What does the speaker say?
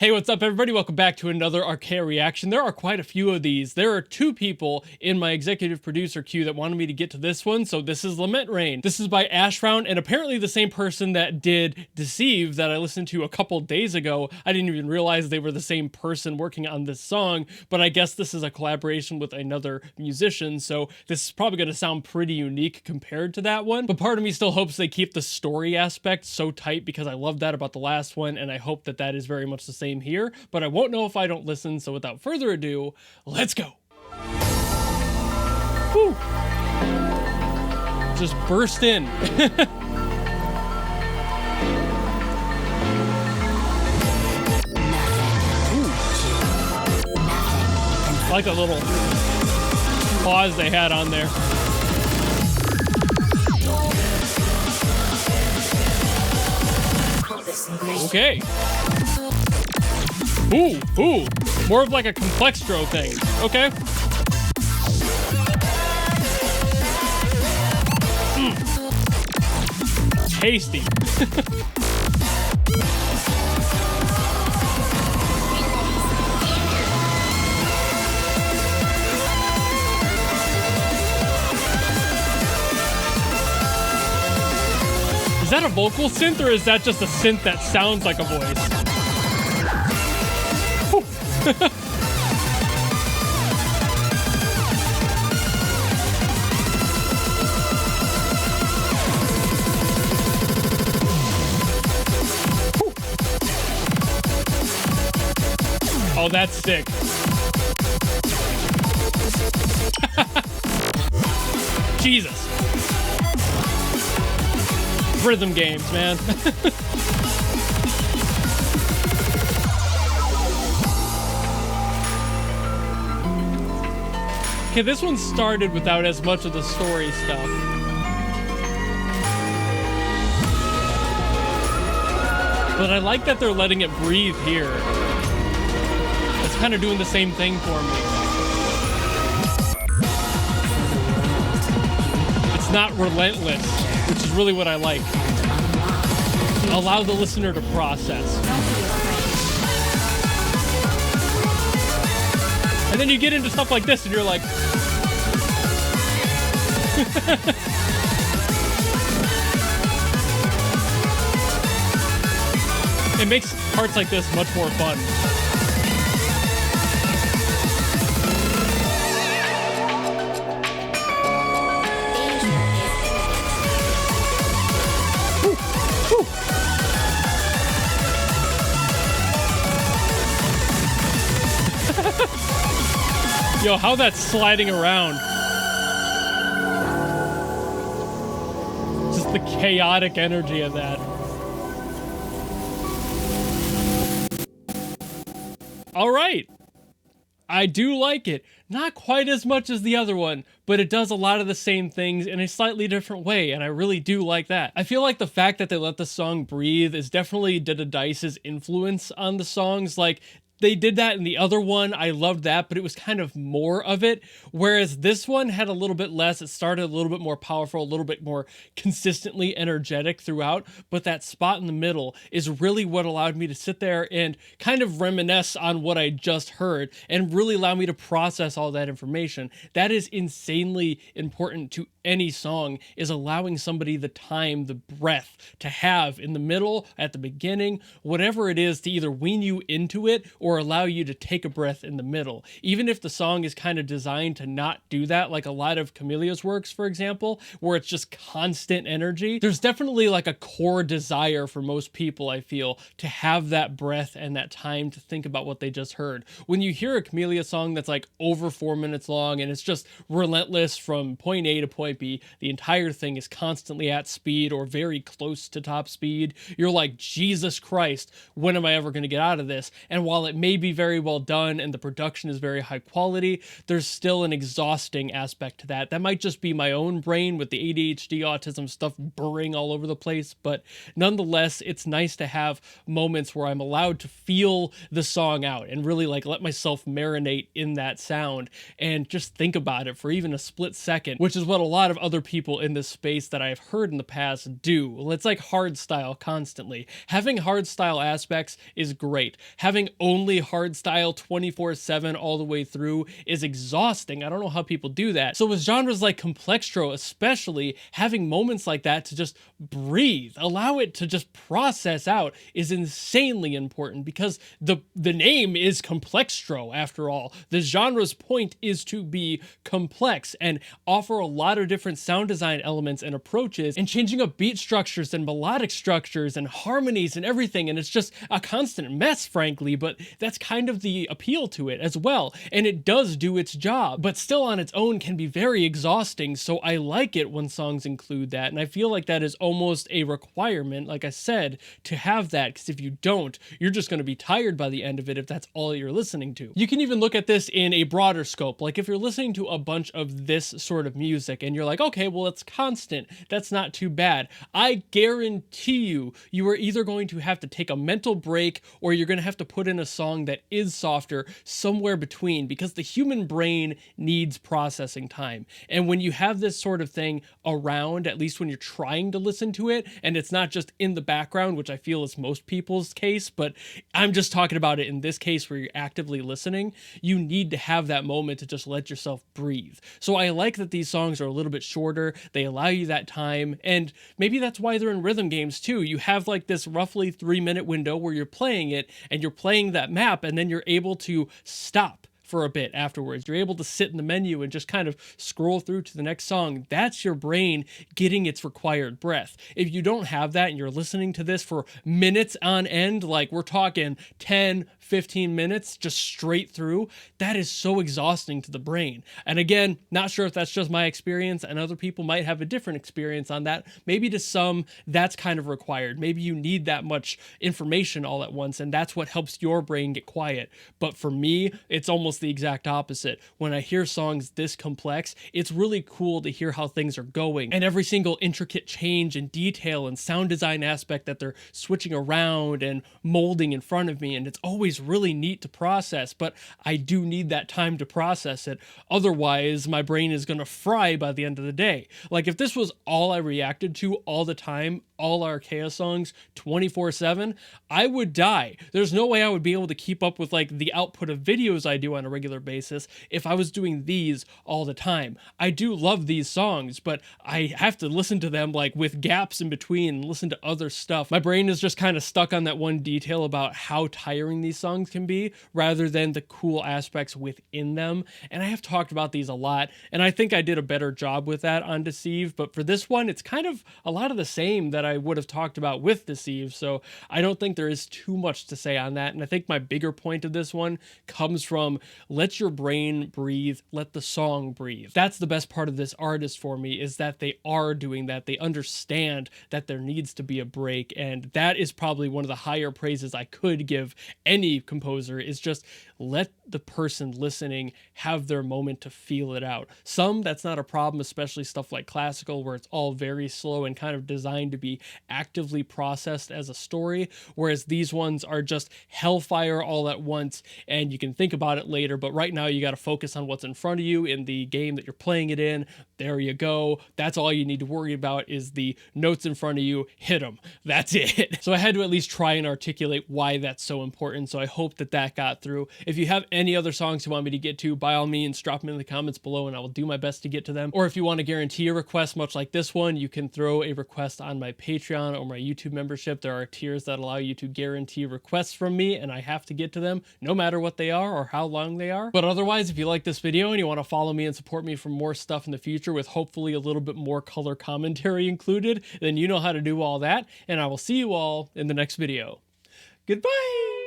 Hey, what's up everybody? Welcome back to another Archaea reaction. There are quite a few of these. There are two people in my executive producer queue that wanted me to get to this one, so this is Lament Rain. This is by Ashrount, and apparently the same person that did Deceive that I listened to a couple days ago. I didn't even realize they were the same person working on this song, but I guess this is a collaboration with another musician, so this is probably going to sound pretty unique compared to that one. But part of me still hopes they keep the story aspect so tight because I love that about the last one, and I hope that that is very much the same here, but I won't know if I don't listen, so without further ado, let's go. Woo. Just burst in. I like a little pause they had on there. Okay. Ooh, more of like a complextro thing. Okay. Tasty. Is that a vocal synth or is that just a synth that sounds like a voice? Oh, that's sick. Jesus. Rhythm games, man. Okay, this one started without as much of the story stuff. But I like that they're letting it breathe here. It's kind of doing the same thing for me. It's not relentless, which is really what I like. Allow the listener to process. And then you get into stuff like this and you're like... It makes parts like this much more fun. Yo, how that's sliding around. Just the chaotic energy of that. All right. I do like it. Not quite as much as the other one, but it does a lot of the same things in a slightly different way, and I really do like that. I feel like the fact that they let the song breathe is definitely Dada Dice's influence on the songs. Like, they did that in the other one. I loved that, but it was kind of more of it. Whereas this one had a little bit less. It started a little bit more powerful, a little bit more consistently energetic throughout. But that spot in the middle is really what allowed me to sit there and kind of reminisce on what I just heard and really allow me to process all that information. That is insanely important to any song, is allowing somebody the time, the breath to have in the middle, at the beginning, whatever it is, to either wean you into it or allow you to take a breath in the middle. Even if the song is kind of designed to not do that, like a lot of Chamelea's works, for example, where it's just constant energy, there's definitely like a core desire for most people, I feel, to have that breath and that time to think about what they just heard. When you hear a Chameleon song that's like over 4 minutes long and it's just relentless from point A to point B, the entire thing is constantly at speed or very close to top speed, you're like, Jesus Christ, when am I ever going to get out of this? And while it may be very well done and the production is very high quality, there's still an exhausting aspect to that. That might just be my own brain with the ADHD autism stuff burring all over the place, but nonetheless, it's nice to have moments where I'm allowed to feel the song out and really like let myself marinate in that sound and just think about it for even a split second, which is what a lot of other people in this space that I've heard in the past do. Well, it's like hardstyle constantly. Having hardstyle aspects is great. Having only hardstyle 24/7 all the way through is exhausting. I don't know how people do that. So with genres like complextro especially, having moments like that to just breathe, allow it to just process out is insanely important, because the name is complextro after all. The genre's point is to be complex and offer a lot of different sound design elements and approaches, and changing up beat structures and melodic structures and harmonies and everything, and it's just a constant mess, frankly, but that's kind of the appeal to it as well, and it does do its job, but still on its own can be very exhausting. So I like it when songs include that, and I feel like that is almost a requirement, like I said, to have that, because if you don't, you're just going to be tired by the end of it if that's all you're listening to. You can even look at this in a broader scope. Like if you're listening to a bunch of this sort of music and you're like, okay, well, it's constant, that's not too bad. I guarantee you are either going to have to take a mental break or you're going to have to put in a song that is softer somewhere between, because the human brain needs processing time. And when you have this sort of thing around, at least when you're trying to listen to it, and it's not just in the background, which I feel is most people's case, but I'm just talking about it in this case where you're actively listening, you need to have that moment to just let yourself breathe. So I like that these songs are a little bit shorter. They allow you that time, and maybe that's why they're in rhythm games too. You have like this roughly 3-minute window where you're playing it and you're playing that map, and then you're able to stop for a bit afterwards. You're able to sit in the menu and just kind of scroll through to the next song. That's your brain getting its required breath. If you don't have that and you're listening to this for minutes on end, like we're talking 10, 15 minutes just straight through, that is so exhausting to the brain. And again, not sure if that's just my experience, and other people might have a different experience on that. Maybe to some, that's kind of required. Maybe you need that much information all at once, and that's what helps your brain get quiet. But for me, it's almost the exact opposite. When I hear songs this complex, it's really cool to hear how things are going, and every single intricate change and detail and sound design aspect that they're switching around and molding in front of me, and it's always really neat to process, but I do need that time to process it. Otherwise, my brain is gonna fry by the end of the day. Like if this was all I reacted to all the time, all our Chaos songs 24/7, I would die. There's no way I would be able to keep up with like the output of videos I do on a regular basis if I was doing these all the time. I do love these songs, but I have to listen to them like with gaps in between and listen to other stuff. My brain is just kind of stuck on that one detail about how tiring these songs can be rather than the cool aspects within them. And I have talked about these a lot, and I think I did a better job with that on Deceive, but for this one, it's kind of a lot of the same that I would have talked about with Deceive, so I don't think there is too much to say on that. And I think my bigger point of this one comes from let your brain breathe, let the song breathe. That's the best part of this artist for me, is that they are doing that. They understand that there needs to be a break, and that is probably one of the higher praises I could give any composer, is just let the person listening have their moment to feel it out. Some, that's not a problem, especially stuff like classical where it's all very slow and kind of designed to be actively processed as a story, whereas these ones are just hellfire all at once and you can think about it later, but right now you got to focus on what's in front of you in the game that you're playing it in. There you go. That's all you need to worry about, is the notes in front of you. Hit them. That's it. So I had to at least try and articulate why that's so important, so I hope that that got through. If you have any other songs you want me to get to, by all means drop them in the comments below and I will do my best to get to them. Or if you want to guarantee a request much like this one, you can throw a request on my Patreon or my YouTube membership. There are tiers that allow you to guarantee requests from me, and I have to get to them no matter what they are or how long they are. But otherwise, if you like this video and you want to follow me and support me for more stuff in the future with hopefully a little bit more color commentary included, then you know how to do all that, and I will see you all in the next video. Goodbye!